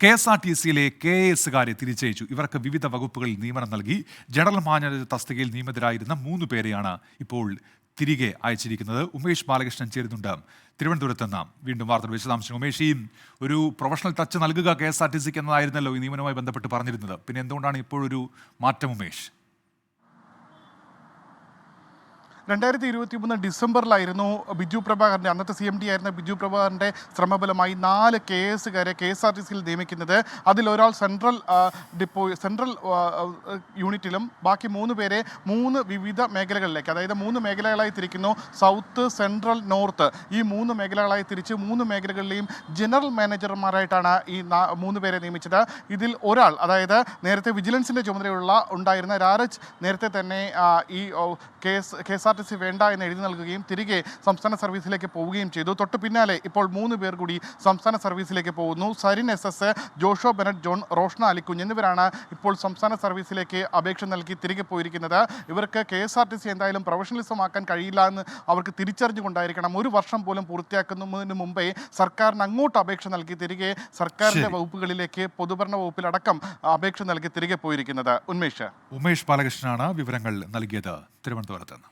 KSRTCയിലെ KASകാരെ തിരിച്ചയച്ചു. ഇവർക്ക് വിവിധ വകുപ്പുകളിൽ നിയമനം നൽകി. ജനറൽ മാനേജർ തസ്തികയിൽ നിയമിതരായിരുന്ന 3 പേരെയാണ് ഇപ്പോൾ തിരികെ അയച്ചിരിക്കുന്നത്. ഉമേഷ് ബാലകൃഷ്ണൻ ചേരുന്നുണ്ട് തിരുവനന്തപുരത്ത് നിന്ന്. വീണ്ടും വാർത്തകൾ വിശദാംശം. ഉമേഷ്, ഈ ഒരു പ്രൊഫഷണൽ ടച്ച് നൽകുക KSRTCക്ക് എന്നതായിരുന്നല്ലോ ഈ നിയമനവുമായി ബന്ധപ്പെട്ട് പറഞ്ഞിരുന്നത്. പിന്നെ എന്തുകൊണ്ടാണ് ഇപ്പോഴൊരു മാറ്റം, ഉമേഷ്? 2023 ഡിസംബറിലായിരുന്നു ബിജു പ്രഭാകരൻ്റെ, അന്നത്തെ CMD ആയിരുന്ന ബിജു പ്രഭാകരൻ്റെ ശ്രമഫലമായി 4 KSകാരെ KSRTCയിൽ നിയമിക്കുന്നത്. അതിലൊരാൾ സെൻട്രൽ യൂണിറ്റിലും ബാക്കി 3 പേരെ 3 വിവിധ മേഖലകളിലേക്ക്, അതായത് 3 മേഖലകളായി തിരിക്കുന്നു. സൗത്ത്, സെൻട്രൽ, നോർത്ത്, ഈ 3 മേഖലകളായി തിരിച്ച് 3 മേഖലകളിലെയും ജനറൽ മാനേജർമാരായിട്ടാണ് ഈ 3 പേരെ നിയമിച്ചത്. ഇതിൽ ഒരാൾ, അതായത് നേരത്തെ വിജിലൻസിൻ്റെ ചുമതലയുള്ള ഉണ്ടായിരുന്ന രാജ് നേരത്തെ തന്നെ ഈ KSRTC വേണ്ട എന്ന് എഴുതി നൽകുകയും തിരികെ സംസ്ഥാന സർവീസിലേക്ക് പോവുകയും ചെയ്തു. തൊട്ട് പിന്നാലെ ഇപ്പോൾ 3 പേർ കൂടി സംസ്ഥാന സർവീസിലേക്ക് പോകുന്നു. സരിൻ SS, ജോഷോ ബെനറ്റ് ജോൺ, റോഷ്ന അലിക്കുഞ്ഞ് എന്നിവരാണ് ഇപ്പോൾ സംസ്ഥാന സർവീസിലേക്ക് അപേക്ഷ നൽകി തിരികെ പോയിരിക്കുന്നത്. ഇവർക്ക് KSRTC എന്തായാലും പ്രൊഫഷണലിസം ആക്കാൻ കഴിയില്ല എന്ന് അവർക്ക് തിരിച്ചറിഞ്ഞുകൊണ്ടായിരിക്കണം 1 വർഷം പോലും പൂർത്തിയാക്കുന്നതിന് മുമ്പേ സർക്കാരിന് അങ്ങോട്ട് അപേക്ഷ നൽകി തിരികെ സർക്കാരിൻ്റെ വകുപ്പുകളിലേക്ക്, പൊതുഭരണ വകുപ്പിലടക്കം അപേക്ഷ നൽകി തിരികെ പോയിരിക്കുന്നത്. ഉമേഷ് ബാലകൃഷ്ണനാണ് വിവരങ്ങൾ നൽകിയത് തിരുവനന്തപുരത്ത് നിന്ന്.